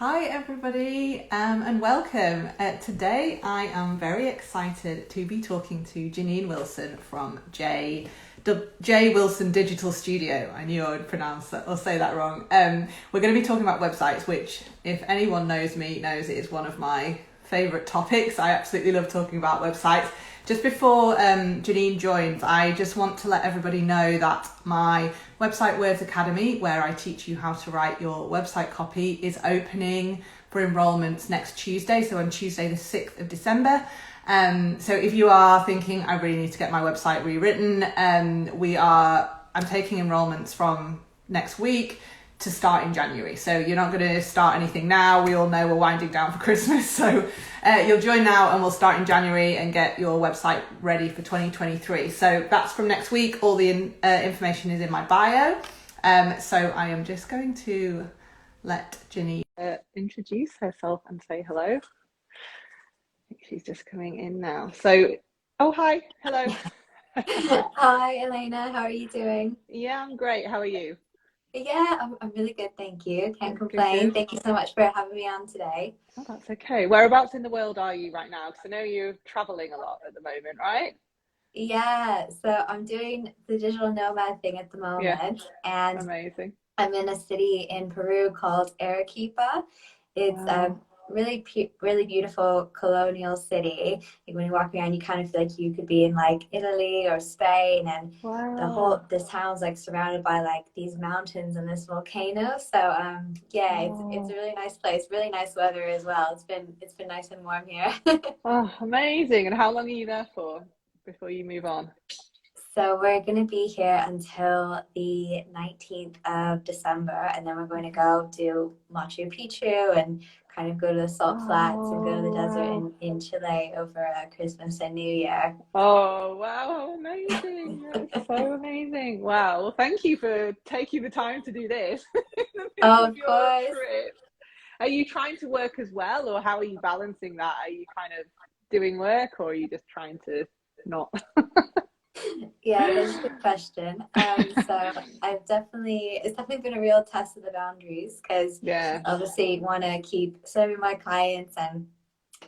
Hi everybody, and welcome. Today I am very excited to be talking to Janine Wilson from J Wilson Digital Studio. I knew I would pronounce that or say that wrong. We're going to be talking about websites, which if anyone knows me, knows it is one of my favourite topics. I absolutely love talking about websites. Just before Janine joins, I just want to let everybody know that my Website Words Academy, where I teach you how to write your website copy, is opening for enrollments next Tuesday, so on Tuesday the 6th of December. So if you are thinking, I really need to get my website rewritten, I'm taking enrollments from next week to start in January. So you're not going to start anything now. We all know we're winding down for Christmas. So you'll join now and we'll start in January and get your website ready for 2023. So that's from next week. All the information is in my bio. So I am just going to let Ginny introduce herself and say hello. I think she's just coming in now. So, oh, hi. Hello. Hi, Elena. How are you doing? Yeah, I'm great. How are you? Yeah, I'm really good, thank you. Can't complain. Good. Thank you so much for having me on today. Oh, that's okay. Whereabouts in the world are you right now? Because I know you're traveling a lot at the moment, right? Yeah, so I'm doing the digital nomad thing at the Yeah, moment, and amazing. I'm in a city in Peru called Arequipa. It's a Wow. really beautiful colonial city. Like when you walk around, you kind of feel like you could be in like Italy or Spain, and Wow. this town's like surrounded by like these mountains and this volcano. So yeah, it's a Oh, really nice place. Really nice weather as well. It's been nice and warm here. oh, amazing. And how long are you there for before you move on? So we're going to be here until the 19th of December, and then we're going to Okay. go do Machu Picchu and kind of go to the salt flats and go to the Oh, desert wow. in Chile over Christmas and New Year. Oh, wow. Amazing. That's so amazing. Wow. Well, thank you for taking the time to do this in the middle Oh, of of your course. trip. Are you trying to work as well, or how are you balancing that? Are you kind of doing work, or are you just trying to not? Yeah, that's a good question. So it's definitely been a real test of the boundaries because Yeah, obviously want to keep serving my clients and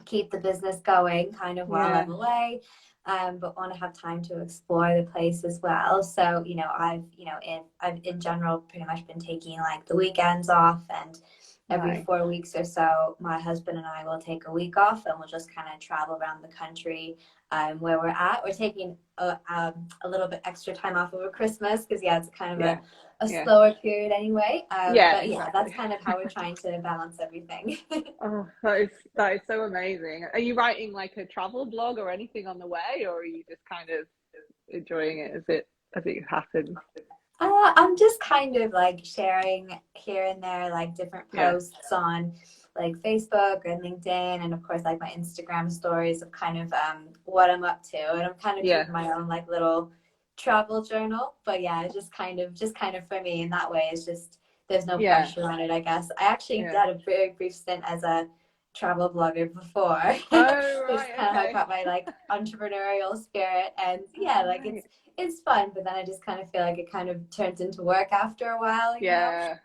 keep the business going kind of while yeah, I'm away, but want to have time to explore the place as well. So, I've in general pretty much been taking like the weekends off, and every nice. 4 weeks or so, my husband and I will take a week off and we'll just kind of travel around the country where we're at. We're taking a little bit extra time off over Christmas because, yeah, it's kind of Yeah, a yeah, slower period anyway. yeah, But yeah, that's exactly. kind of how we're trying to balance everything. Oh, that is so amazing. Are you writing like a travel blog or anything on the way, or are you just kind of enjoying it as it happens? I'm just kind of like sharing here and there, like different Yeah, posts on like Facebook or LinkedIn, and of course, like my Instagram stories of kind of what I'm up to, and I'm kind of yeah, keeping my own like little travel journal. But yeah, it's just kind of for me in that way. It's just there's no yeah, pressure on it, I guess. I actually yeah. had a very brief stint as a travel blogger before, Oh, which right, kind of how I okay. got my like entrepreneurial spirit, and yeah, Oh, like right. it's fun, but then I just kind of feel like it kind of turns into work after a while, you know?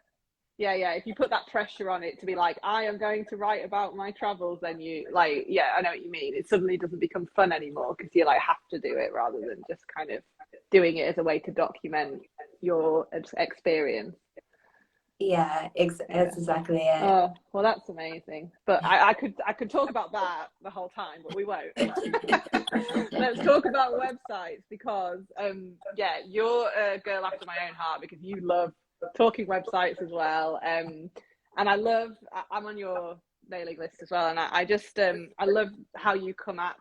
Yeah, yeah. If you put that pressure on it to be like, I am going to write about my travels, then you like, yeah, I know what you mean. It suddenly doesn't become fun anymore because you like have to do it rather than just kind of doing it as a way to document your experience. Yeah, Yeah. that's exactly it. Oh, well, that's amazing. But I could talk about that the whole time, but we won't. Let's talk about websites because yeah, you're a girl after my own heart because you love talking websites as well. And I'm on your mailing list as well, and I just I love how you come at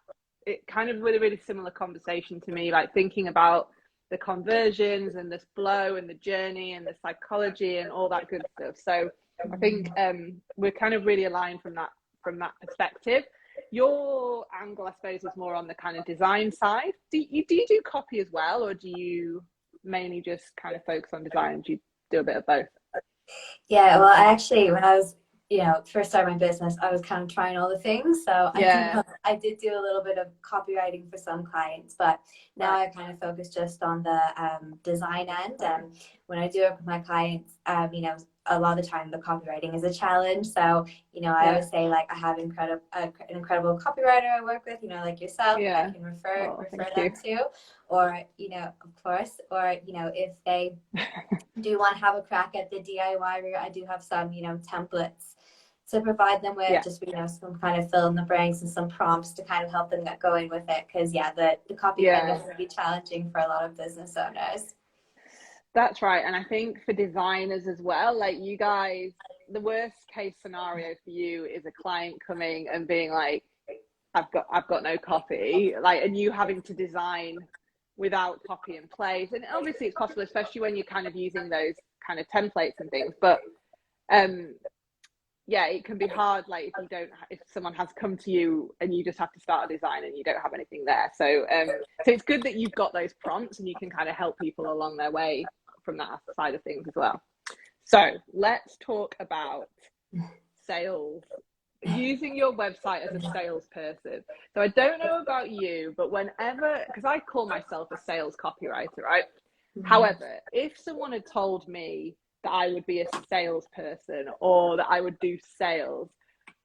it kind of with a really similar conversation to me, like thinking about the conversions and the flow and the journey and the psychology and all that good stuff. So I think we're kind of really aligned from that perspective. Your angle, I suppose, is more on the kind of design side. Do you do copy as well, or do you mainly just kind of focus on design? Do you do a bit of both? Yeah, well, I actually, when I was, first started my business, I was kind of trying all the things. So Yeah, I did do a little bit of copywriting for some clients, but now right. I kind of focus just on the design end. Fine. And when I do it with my clients, a lot of the time the copywriting is a challenge. So, I always say like I have an incredible copywriter I work with, like yourself, that I can refer them to, or, of course, or, if they do want to have a crack at the DIY route, I do have some, templates to provide them with, just, some kind of fill in the blanks and some prompts to kind of help them get going with it. Because, the copy can definitely be challenging for a lot of business owners. That's right. And I think for designers as well, like you guys, the worst case scenario for you is a client coming and being like, I've got no copy, like, and you having to design without copy in place. And obviously it's possible, especially when you're kind of using those kind of templates and things, but it can be hard, like if someone has come to you and you just have to start a design and you don't have anything there. So it's good that you've got those prompts and you can kind of help people along their way from that side of things as well. So let's talk about sales, using your website as a salesperson. So I don't know about you, but because I call myself a sales copywriter, right? However, if someone had told me that I would be a salesperson or that I would do sales,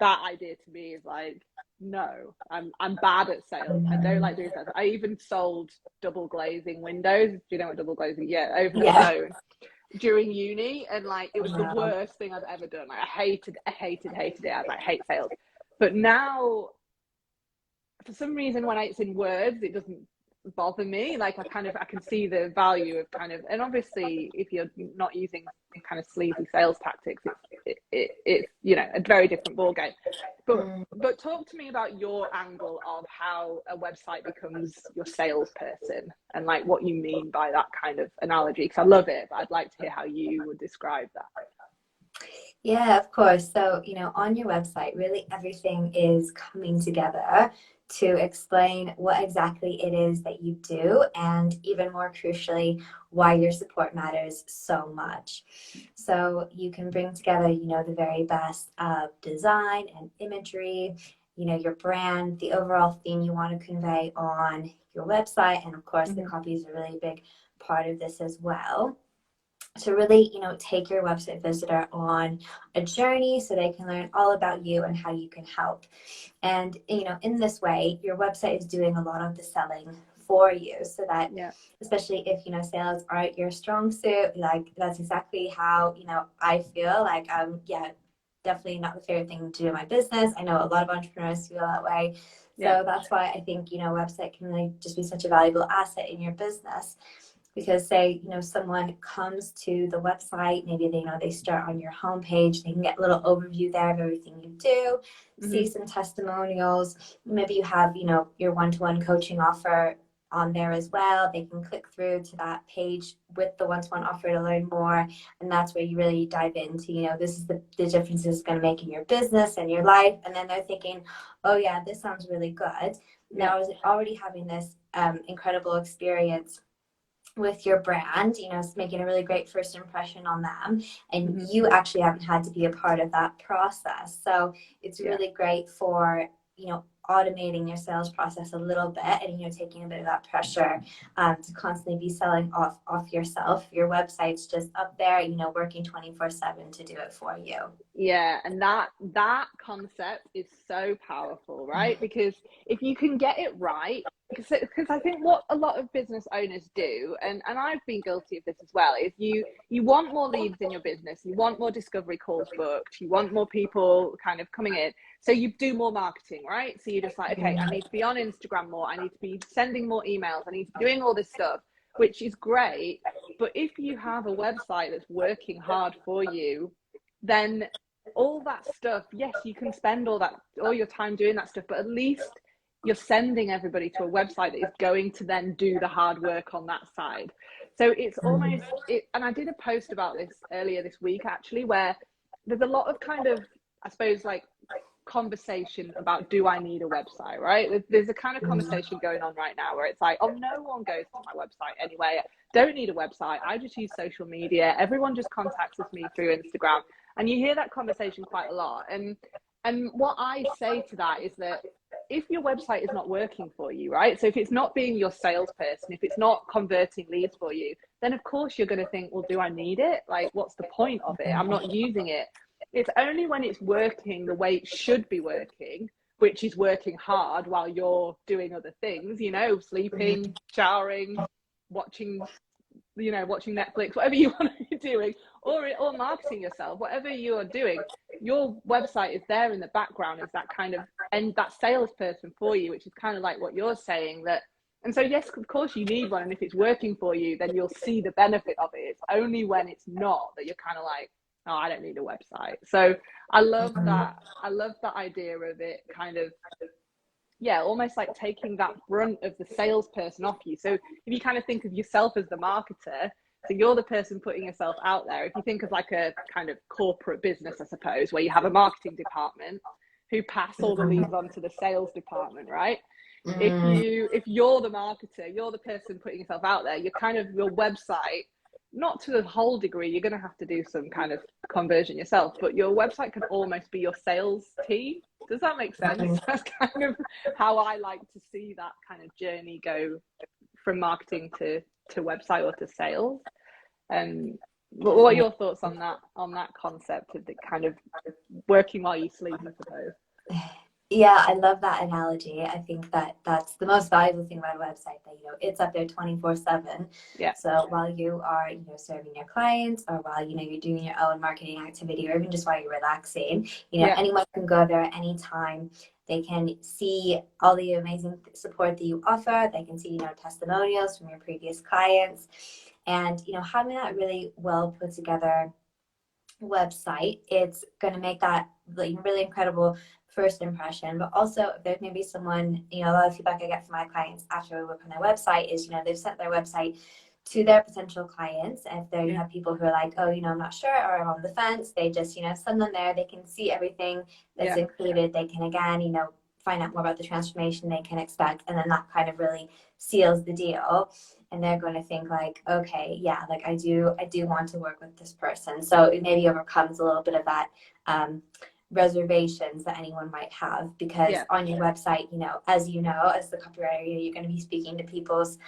that idea to me is like, no, I'm bad at sales. I don't like doing sales. I even sold double glazing windows. Do you know what double glazing? Yeah, over the phone during uni, and like it was the worst thing I've ever done. Like I hated it. I hate sales. But now, for some reason, when it's in words, it doesn't bother me. Like I can see the value of and obviously if you're not using kind of sleazy sales tactics, it's a very different ball game. But talk to me about your angle of how a website becomes your salesperson and like what you mean by that kind of analogy, because I love it, but I'd like to hear how you would describe that. Yeah, of course. So, on your website, really everything is coming together to explain what exactly it is that you do, and even more crucially, why your support matters so much. So you can bring together, the very best of design and imagery, your brand, the overall theme you want to convey on your website. And of course, the copy is a really big part of this as well. To really, take your website visitor on a journey so they can learn all about you and how you can help. And, in this way, your website is doing a lot of the selling for you, so that especially if, sales aren't your strong suit, like that's exactly how, I feel like, definitely not the favorite thing to do in my business. I know a lot of entrepreneurs feel that way. So that's why I think, website can really just be such a valuable asset in your business. Because say, someone comes to the website, maybe they start on your homepage, they can get a little overview there of everything you do, see some testimonials. Maybe you have, your one-to-one coaching offer on there as well. They can click through to that page with the one-to-one offer to learn more. And that's where you really dive into, this is the difference it's going to make in your business and your life. And then they're thinking, oh yeah, this sounds really good. Now, I was already having this incredible experience with your brand, it's making a really great first impression on them, and you actually haven't had to be a part of that process. So it's really great for, automating your sales process a little bit and, taking a bit of that pressure to constantly be selling off yourself. Your website's just up there, working 24/7 to do it for you. Yeah, and that concept is so powerful, right? Because if you can get it right, because I think what a lot of business owners do, and I've been guilty of this as well, is you want more leads in your business, you want more discovery calls booked, you want more people kind of coming in, so you do more marketing, right? So you're just like, okay, I need to be on Instagram more, I need to be sending more emails, I need to be doing all this stuff, which is great. But if you have a website that's working hard for you, then all that stuff, yes, you can spend all your time doing that stuff, but at least you're sending everybody to a website that is going to then do the hard work on that side. So it's almost it, and I did a post about this earlier this week actually, where there's a lot of kind of, I suppose, like conversation about, do I need a website, right? There's a kind of conversation going on right now where it's like, oh, no one goes to my website anyway, don't need a website, I just use social media, everyone just contacts me through Instagram. And you hear that conversation quite a lot. And what I say to that is that if your website is not working for you, right? So if it's not being your salesperson, if it's not converting leads for you, then of course you're going to think, well, do I need it? Like, what's the point of it? I'm not using it. It's only when it's working the way it should be working, which is working hard while you're doing other things, you know, sleeping, showering, watching, you know, watching Netflix, whatever you want to be doing, or marketing yourself, whatever you are doing, your website is there in the background as that kind of, and that salesperson for you, which is kind of like what you're saying. That, and so yes, of course you need one, and if it's working for you, then you'll see the benefit of it. It's only when it's not that you're kind of like, oh, I don't need a website. So I love that. I love that idea of it kind of, yeah, almost like taking that brunt of the salesperson off you. So if you kind of think of yourself as the marketer, so you're the person putting yourself out there. If you think of like a kind of corporate business, I suppose, where you have a marketing department who pass all the leads on to the sales department, right? If you're the marketer, you're the person putting yourself out there, you're kind of your website, not to the whole degree, you're going to have to do some kind of conversion yourself, but your website can almost be your sales team. Does that make sense? That's kind of how I like to see that kind of journey go from marketing to website or to sales. What are your thoughts on that concept of the kind of working while you sleep, I suppose? Yeah, I love that analogy. I think that that's the most valuable thing about a website, that, you know, it's up there 24/7. Yeah. So while you are, you know, serving your clients, or while, you know, you're doing your own marketing activity, or even just while you're relaxing, you know, anyone can go there at any time. They can see all the amazing support that you offer. They can see, you know, testimonials from your previous clients, and, you know, having that really well put together website, it's going to make that like really incredible first impression. But also, if there's maybe someone, you know, a lot of feedback I get from my clients after we work on their website is, you know, they've sent their website to their potential clients, and if there you have people who are like, oh, you know, I'm not sure, or I'm on the fence, they just, you know, send them there. They can see everything that's included. They can, again, you know, find out more about the transformation they can expect, and then that kind of really seals the deal. And they're going to think like, okay, yeah, like I do want to work with this person. So it maybe overcomes a little bit of that reservations that anyone might have, because on your website, you know, as the copywriter, you're going to be speaking to people's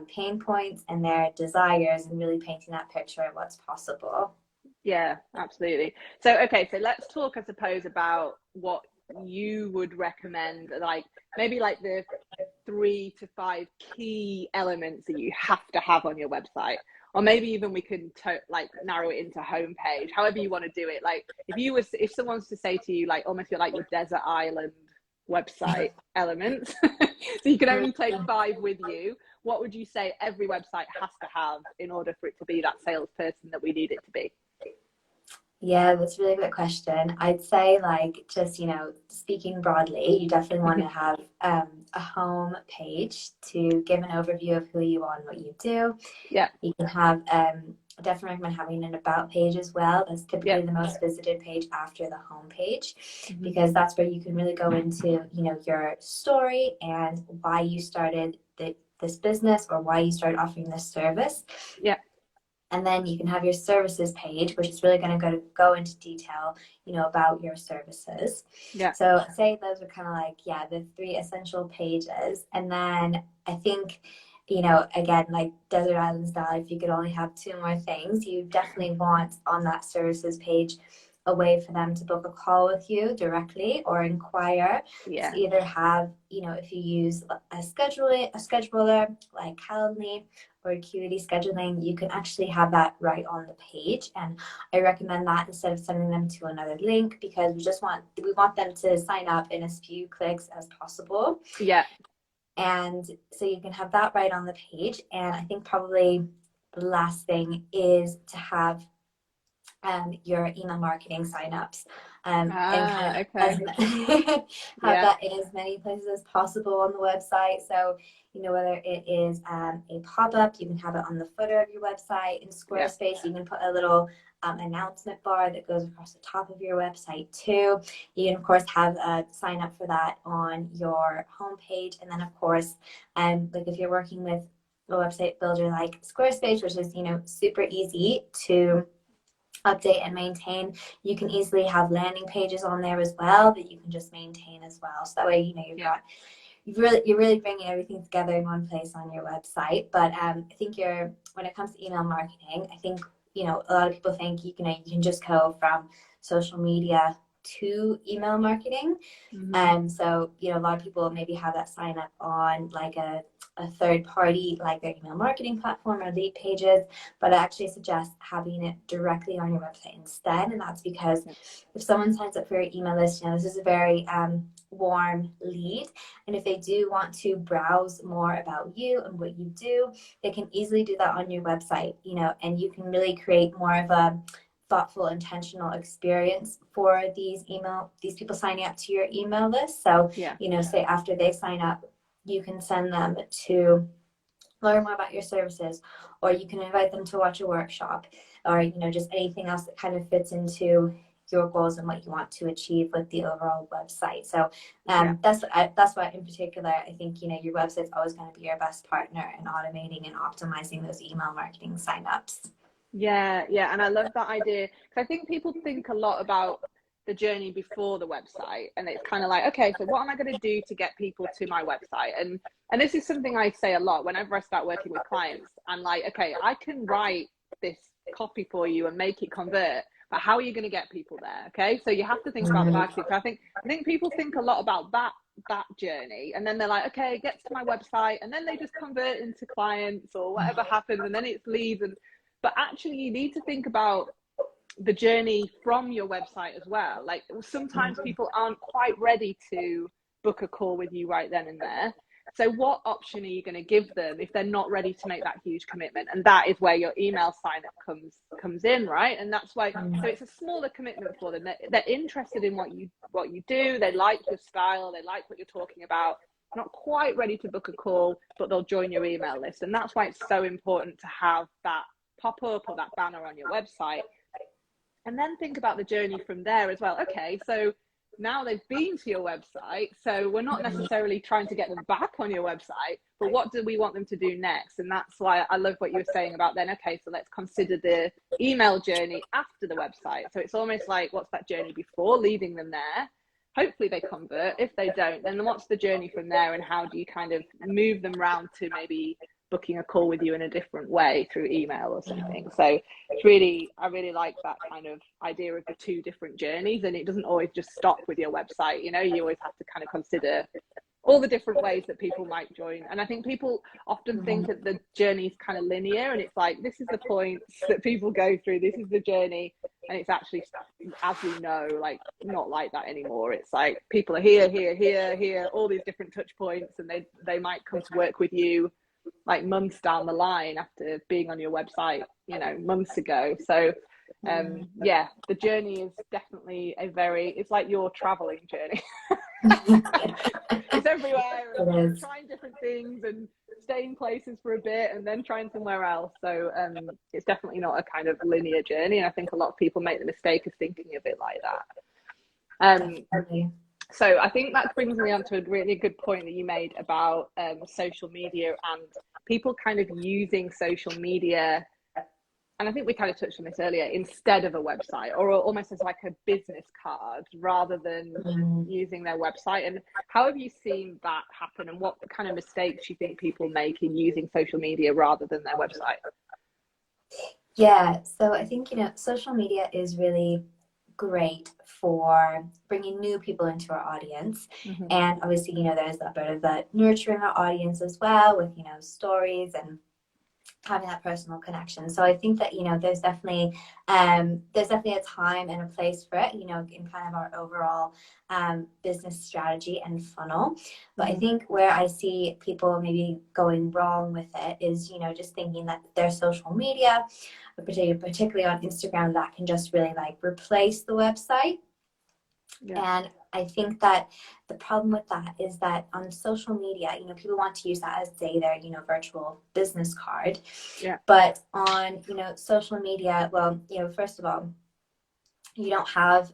pain points and their desires, and really painting that picture of what's possible. Yeah, absolutely. So, okay, so let's talk, I suppose, about what you would recommend, like maybe like the 3 to 5 key elements that you have to have on your website, or maybe even we can like narrow it into homepage, however you want to do it. Like if someone was to say to you, like almost you're like your desert island website elements, so you can only take 5 with you, what would you say every website has to have in order for it to be that salesperson that we need it to be? Yeah, that's a really good question. I'd say, like, just, you know, speaking broadly, you definitely want to have a home page to give an overview of who you are and what you do. Yeah. You can have, definitely recommend having an about page as well. That's typically the most visited page after the home page, because that's where you can really go into, you know, your story and why you started this business, or why you started offering this service. Yeah. And then you can have your services page, which is really going to go into detail, you know, about your services. Yeah. So I'd say those are kind of like, the 3 essential pages. And then I think, you know, again, like Desert Island style, if you could only have 2 more things, you definitely want on that services page a way for them to book a call with you directly or inquire. Yeah. To either have, you know, if you use a scheduler like Calendly or Acuity scheduling, you can actually have that right on the page. And I recommend that instead of sending them to another link, because we want them to sign up in as few clicks as possible. Yeah. And so you can have that right on the page. And I think probably the last thing is to have your email marketing signups, and kind of have that in as many places as possible on the website. So, you know, whether it is a pop-up, you can have it on the footer of your website. In Squarespace, you can put a little announcement bar that goes across the top of your website too. You can, of course, have a sign up for that on your homepage. And then, of course, like if you're working with a website builder like Squarespace, which is, you know, super easy to update and maintain. You can easily have landing pages on there as well that you can just maintain as well. So that way, you know, you're really bringing everything together in one place on your website. But I think when it comes to email marketing, I think, you know, a lot of people think you can just go from social media to email marketing. So, you know, a lot of people maybe have that sign up on like a third party, like their email marketing platform or lead pages, but I actually suggest having it directly on your website instead. And that's because if someone signs up for your email list, you know, this is a very warm lead. And if they do want to browse more about you and what you do, they can easily do that on your website, you know, and you can really create more of a thoughtful, intentional experience for these people signing up to your email list. So, you know, say after they sign up, you can send them to learn more about your services, or you can invite them to watch a workshop, or, you know, just anything else that kind of fits into your goals and what you want to achieve with the overall website. So that's why in particular, I think, you know, your website's always going to be your best partner in automating and optimizing those email marketing signups. Yeah, and I love that idea, because I think people think a lot about the journey before the website, and it's kind of like, okay, so what am I going to do to get people to my website? And this is something I say a lot whenever I start working with clients. I'm like, okay, I can write this copy for you and make it convert, but how are you going to get people there? Okay, so you have to think about the marketing. So I think people think a lot about that journey, and then they're like, okay, get to my website, and then they just convert into clients or whatever happens, and then it's leads. But actually, you need to think about the journey from your website as well. Like, sometimes people aren't quite ready to book a call with you right then and there. So what option are you going to give them if they're not ready to make that huge commitment? And that is where your email sign up comes in, right? And that's why, so it's a smaller commitment for them. They're interested in what you do. They like your style. They like what you're talking about. Not quite ready to book a call, but they'll join your email list. And that's why it's so important to have that pop up or that banner on your website. And then think about the journey from there as well. Okay, so now they've been to your website, so we're not necessarily trying to get them back on your website, but what do we want them to do next? And that's why I love what you were saying about then, okay, so let's consider the email journey after the website. So it's almost like, what's that journey before, leading them there? Hopefully they convert. If they don't, then what's the journey from there, and how do you kind of move them around to maybe booking a call with you in a different way through email or something? So it's really, I really like that kind of idea of the two different journeys, and it doesn't always just stop with your website. You know, you always have to kind of consider all the different ways that people might join. And I think people often think that the journey is kind of linear, and it's like, this is the points that people go through, this is the journey. And it's actually, as we know, like, not like that anymore. It's like people are here, all these different touch points, and they might come to work with you like months down the line after being on your website, you know, months ago. So the journey is definitely it's like your traveling journey. It's everywhere, and trying different things and staying places for a bit and then trying somewhere else. So it's definitely not a kind of linear journey, and I think a lot of people make the mistake of thinking of it like that. So I think that brings me on to a really good point that you made about social media and people kind of using social media. And I think we kind of touched on this earlier, instead of a website, or almost as like a business card rather than using their website. And how have you seen that happen, and what kind of mistakes do you think people make in using social media rather than their website? Yeah, so I think, you know, social media is really great for bringing new people into our audience. And obviously, you know, there's a bit of the nurturing our audience as well with, you know, stories and having that personal connection. So I think that, you know, there's definitely a time and a place for it, you know, in kind of our overall business strategy and funnel. But I think where I see people maybe going wrong with it is, you know, just thinking that their social media, particularly on Instagram, that can just really like replace the website. And I think that the problem with that is that on social media, you know, people want to use that as, say, their, you know, virtual business card. But on, you know, social media, well, you know, first of all, you don't have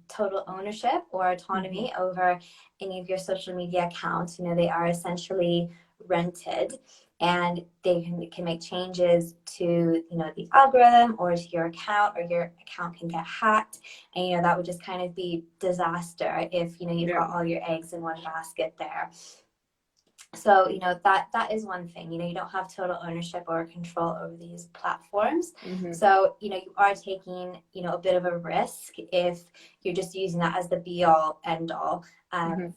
total ownership or autonomy over any of your social media accounts. You know, they are essentially rented. and they can make changes to, you know, the algorithm or to your account, or your account can get hacked. And, you know, that would just kind of be disaster if, you know, you've got all your eggs in one basket there. So, you know, that is one thing. You know, you don't have total ownership or control over these platforms. So, you know, you are taking, you know, a bit of a risk if you're just using that as the be all end all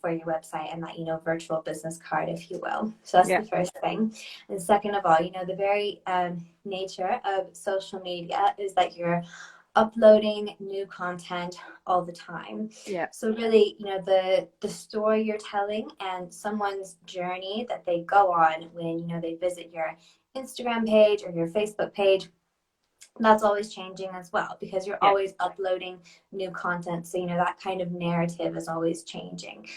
for your website and that, you know, virtual business card, if you will. So that's the first thing. And second of all, you know, the very nature of social media is that you're uploading new content all the time. So really, you know, the story you're telling and someone's journey that they go on when, you know, they visit your Instagram page or your Facebook page, that's always changing as well, because you're always uploading new content. So, you know, that kind of narrative is always changing.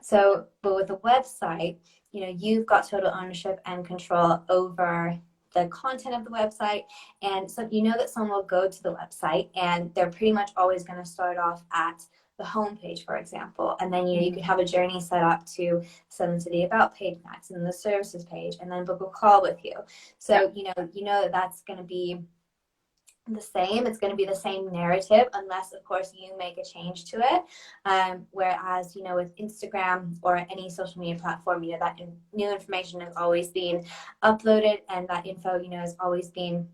So, but with a website, you know, you've got total ownership and control over the content of the website. And so you know that someone will go to the website and they're pretty much always going to start off at the homepage, for example. And then, you know, you could have a journey set up to send them to the about page next, and the services page, and then book a call with you. So, you know that that's going to be the same. It's going to be the same narrative, unless of course you make a change to it. Whereas, you know, with Instagram or any social media platform, you know, that new information is always being uploaded, and that info, you know, is always being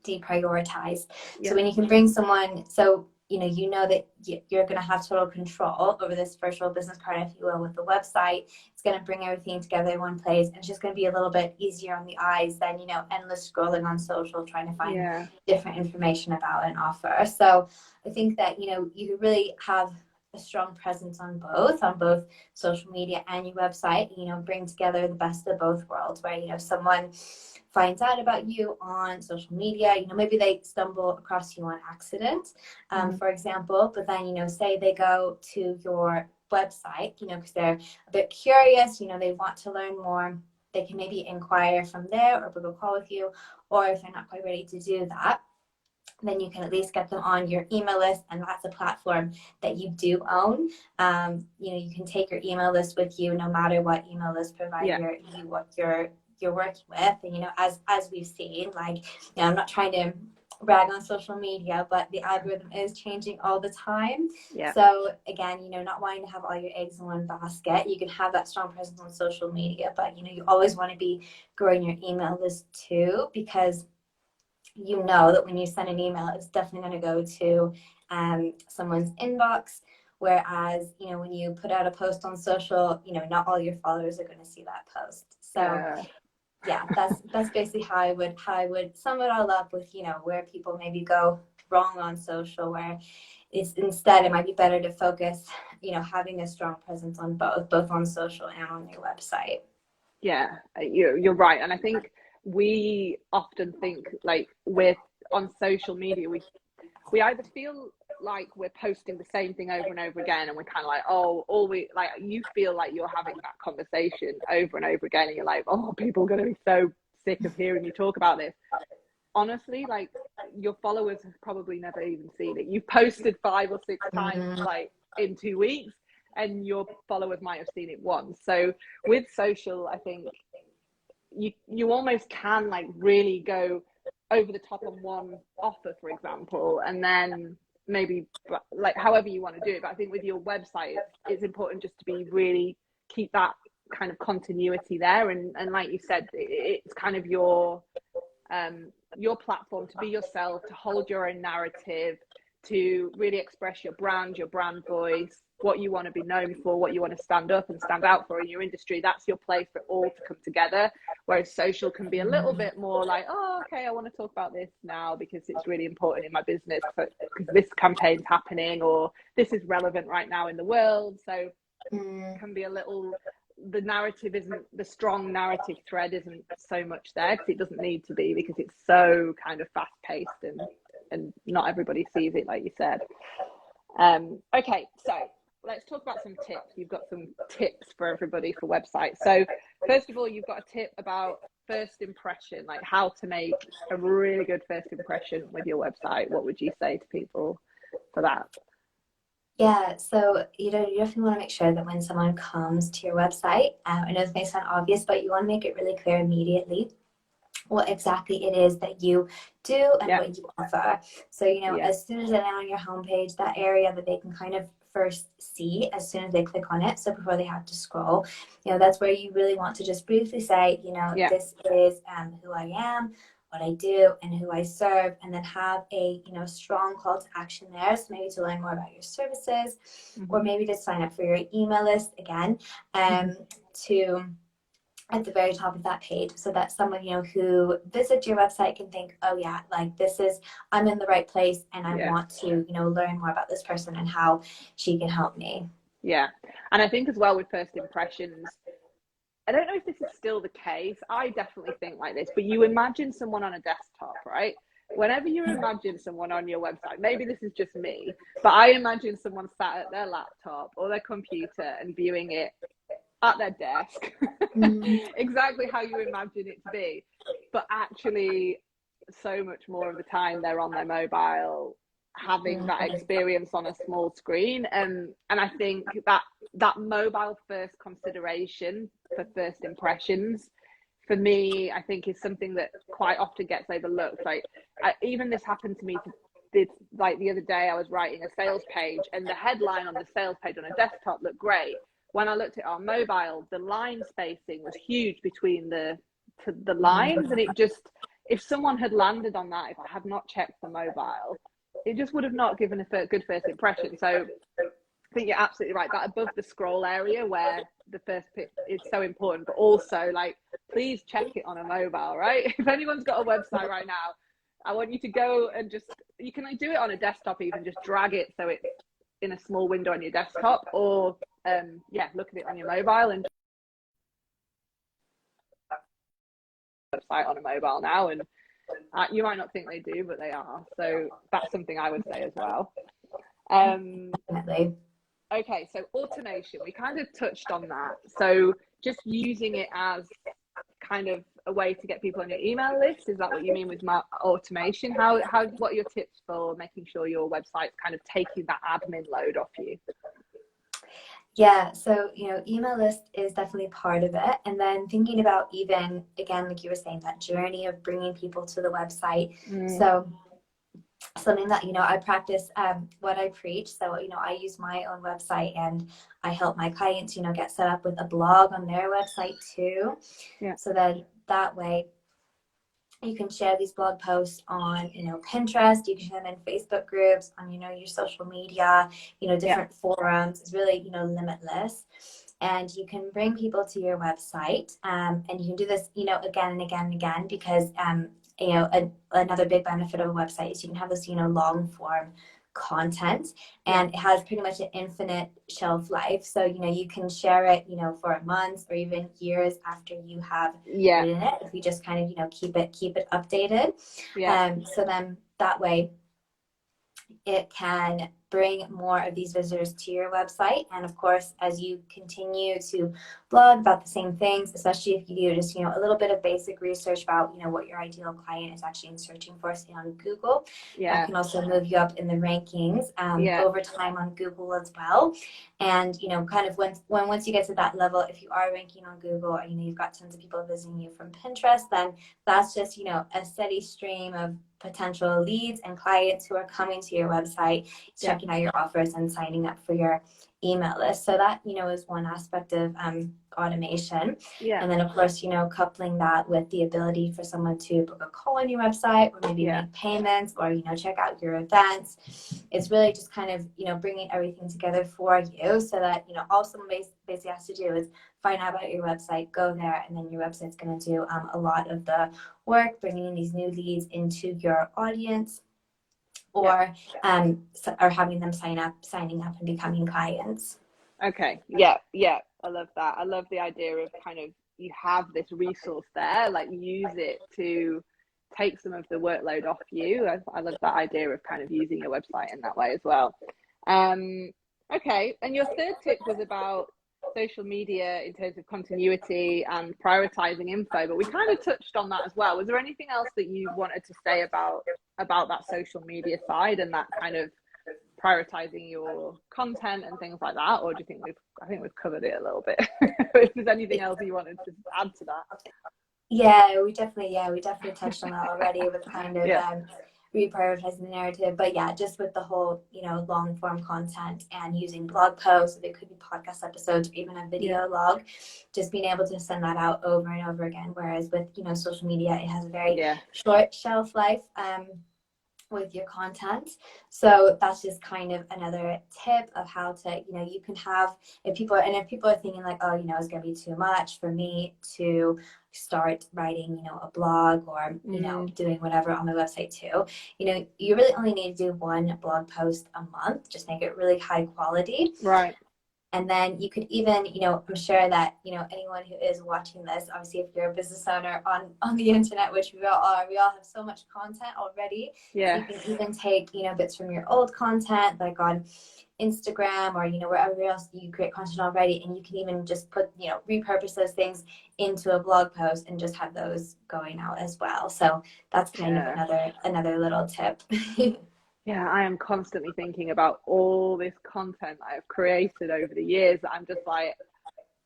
deprioritized. So when you can bring someone, so you know that you're going to have total control over this virtual business card, if you will, with the website. It's going to bring everything together in one place, and it's just going to be a little bit easier on the eyes than, you know, endless scrolling on social trying to find different information about an offer. So I think that, you know, you really have a strong presence on both social media and your website, you know, bring together the best of both worlds, where, you know, someone finds out about you on social media, you know, maybe they stumble across you on accident, for example, but then, you know, say they go to your website, you know, because they're a bit curious, you know, they want to learn more, they can maybe inquire from there or book a call with you. Or if they're not quite ready to do that, then you can at least get them on your email list, and that's a platform that you do own. You know, you can take your email list with you no matter what email list provider you're working with. And, you know, as we've seen, like, you know, I'm not trying to brag on social media, but the algorithm is changing all the time. So again, you know, not wanting to have all your eggs in one basket, you can have that strong presence on social media, but, you know, you always want to be growing your email list too, because you know that when you send an email, it's definitely going to go to someone's inbox. Whereas, you know, when you put out a post on social, you know, not all your followers are going to see that post. So yeah, that's basically how I would sum it all up, with, you know, where people maybe go wrong on social, where it's instead it might be better to focus, you know, having a strong presence on both on social and on your website. Yeah, you're right. And I think we often think, like, with on social media, we either feel like we're posting the same thing over and over again, and we're kind of like, oh, all we like, you feel like you're having that conversation over and over again, and you're like, oh, people are going to be so sick of hearing you talk about this. Honestly, like, your followers have probably never even seen it. You've posted 5 or 6 times, like, in 2 weeks, and your followers might have seen it once. So with social, I think you almost can, like, really go over the top on one offer, for example, and then maybe, like, however you want to do it. But I think with your website, it's important just to be really keep that kind of continuity there, and like you said, it's kind of your platform to be yourself, to hold your own narrative, to really express your brand voice, what you want to be known for, what you want to stand up and stand out for in your industry. That's your place for it all to come together. Whereas social can be a little bit more like, oh, okay, I want to talk about this now because it's really important in my business, because this campaign's happening, or this is relevant right now in the world. So it can be a little, the narrative isn't, the strong narrative thread isn't so much there, because it doesn't need to be, because it's so kind of fast paced, and not everybody sees it, like you said. Okay, so let's talk about some tips. You've got some tips for everybody for websites. So first of all, you've got a tip about first impression, like how to make a really good first impression with your website. What would you say to people for that? Yeah, so you definitely want to make sure that when someone comes to your website, I know this may sound obvious, but you want to make it really clear immediately what exactly it is that you do and Yeah, what you offer. So, yeah, as soon as they're on your homepage, that area that they can kind of first see as soon as they click on it, so before they have to scroll, that's where you really want to just briefly say, yeah, this is who I am, what I do, and who I serve, and then have a strong call to action there. So maybe to learn more about your services, or hmm maybe to sign up for your email list again, hmm to at the very top of that page, so that someone who visits your website can think, oh yeah, like I'm in the right place, and I yeah. want to learn more about this person and how she can help me. Yeah. And I think as well with first impressions, I don't know if this is still the case. I definitely think like this, but you imagine someone on a desktop, right? Whenever you imagine someone on your website, maybe this is just me, but I imagine someone sat at their laptop or their computer and viewing it at their desk, Mm-hmm. exactly how you imagine it to be. But actually, so much more of the time, they're on their mobile, having that experience on a small screen. And I think that mobile first consideration for first impressions, for me, I think is something that quite often gets overlooked. Like, even this happened to me like the other day. I was writing a sales page, and the headline on the sales page on a desktop looked great. When I looked at our mobile, the line spacing was huge between the lines, and it just, if someone had landed on that, if I had not checked the mobile, it just would have not given a good first impression. So I think you're absolutely right. That above the scroll area where the first pick is so important, but also like, please check it on a mobile, right? If anyone's got a website right now, I want you to go and just, you can like do it on a desktop, even just drag it so it's in a small window on your desktop, or look at it on your mobile. And website on a mobile now, and you might not think they do, but they are. So that's something I would say as well. Definitely. Okay, so automation, we kind of touched on that. So just using it as kind of a way to get people on your email list, is that what you mean with automation? What are your tips for making sure your website's kind of taking that admin load off you? Yeah, so email list is definitely part of it, and then thinking about, even again, like you were saying, that journey of bringing people to the website. So something that I practice, what I preach. So I use my own website, and I help my clients get set up with a blog on their website too. Yeah. So that way you can share these blog posts on Pinterest, you can share them in Facebook groups, on your social media, different forums. It's really limitless, and you can bring people to your website, and you can do this again and again and again, because another big benefit of a website is you can have this long form content, and it has pretty much an infinite shelf life. So you can share it for months or even years after you have written it, if you just kind of keep it updated. So then that way it can bring more of these visitors to your website. And of course, as you continue to blog about the same things, especially if you do just a little bit of basic research about what your ideal client is actually searching for, say on Google, that can also move you up in the rankings over time on Google as well. And kind of once you get to that level, if you are ranking on Google, or you've got tons of people visiting you from Pinterest, then that's just a steady stream of potential leads and clients who are coming to your website, checking out your offers, and signing up for your email list. So that is one aspect of automation. And then of course coupling that with the ability for someone to book a call on your website, or maybe make payments, or check out your events. It's really just kind of bringing everything together for you, so that all someone basically has to do is find out about your website, go there, and then your website's going to do a lot of the work, bringing in these new leads into your audience, or having them signing up and becoming clients. Okay. Yeah. I love that. I love the idea of kind of, you have this resource there, like use it to take some of the workload off you. I love that idea of kind of using your website in that way as well. Okay. And your third tip was about social media in terms of continuity and prioritizing info, but we kind of touched on that as well. Was there anything else that you wanted to say about that social media side, and that kind of prioritizing your content and things like that, or do you think I think we've covered it a little bit? If there's anything else you wanted to add to that? Yeah, we definitely touched on that already with kind of Yeah. reprioritizing the narrative. But yeah, just with the whole, long form content and using blog posts, there could be podcast episodes or even a video log, just being able to send that out over and over again. Whereas with, social media, it has a very short shelf life. With your content. So that's just kind of another tip of how to, you can have, if people are thinking like, oh, it's going to be too much for me to start writing, a blog or, doing whatever on my website too, you really only need to do one blog post a month, just make it really high quality. Right. And then you could even, I'm sure that, anyone who is watching this, obviously if you're a business owner on the internet, which we all are, we all have so much content already. Yeah. You can even take, bits from your old content, like on Instagram or, wherever else you create content already. And you can even just put, repurpose those things into a blog post and just have those going out as well. So that's kind of another little tip. Yeah, I am constantly thinking about all this content I've created over the years that I'm just like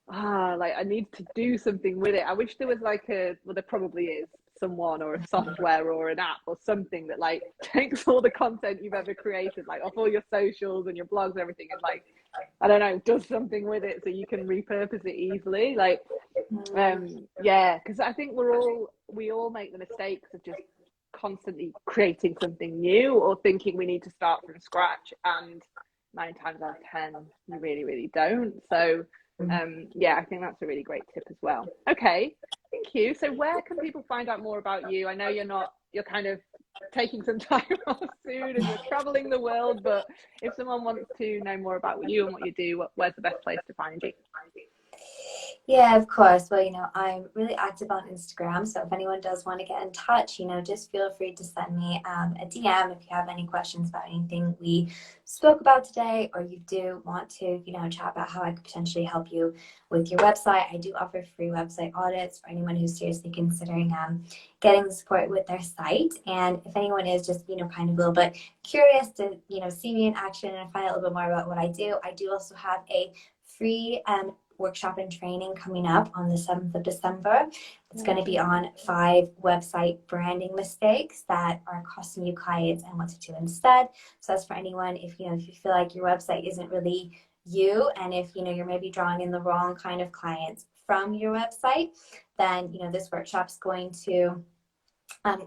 I need to do something with it. I wish there was there probably is someone or a software or an app or something that takes all the content you've ever created, off all your socials and your blogs and everything, and I don't know, does something with it so you can repurpose it easily. Because I think we all make the mistakes of just constantly creating something new or thinking we need to start from scratch, and 9 times out of 10 you really don't. So I think that's a really great tip as well. Okay, thank you. So where can people find out more about you? I know you're kind of taking some time off soon and you're traveling the world, but if someone wants to know more about you and what you do, where's the best place to find you? Yeah, of course. Well, I'm really active on Instagram. So if anyone does want to get in touch, just feel free to send me a DM if you have any questions about anything we spoke about today, or you do want to, chat about how I could potentially help you with your website. I do offer free website audits for anyone who's seriously considering getting the support with their site. And if anyone is just, kind of a little bit curious to, see me in action and find out a little bit more about what I do also have a free workshop and training coming up on the 7th of December. It's going to be on 5 website branding mistakes that are costing you clients and what to do instead. So that's for anyone if you feel like your website isn't really you, and if you're maybe drawing in the wrong kind of clients from your website, then this workshop's going to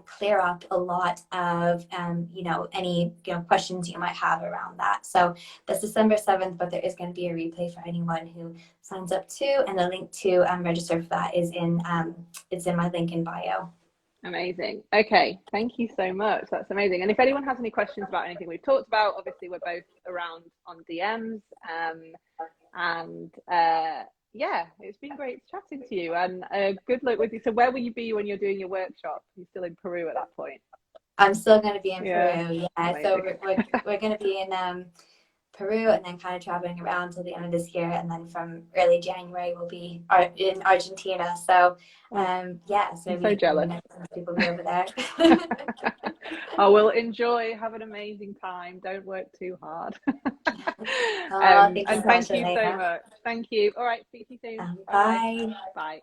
clear up a lot of any questions you might have around that. So that's December 7th, but there is going to be a replay for anyone who signs up too, and the link to register for that is in my link in bio. Amazing. Okay, thank you so much. That's amazing. And if anyone has any questions about anything we've talked about, obviously we're both around on DMs. It's been great chatting to you, and good luck with you. So where will you be when you're doing your workshop? Are you still in Peru at that point? I'm still going to be in Peru. Yeah. Amazing. So we're going to be in Peru, and then kind of traveling around till the end of this year, and then from early January we'll be in Argentina. So so I'm so jealous. People will be over there. I will enjoy. Have an amazing time. Don't work too hard. Thank you so much. Thank you. All right, speak to you soon. Bye. Bye.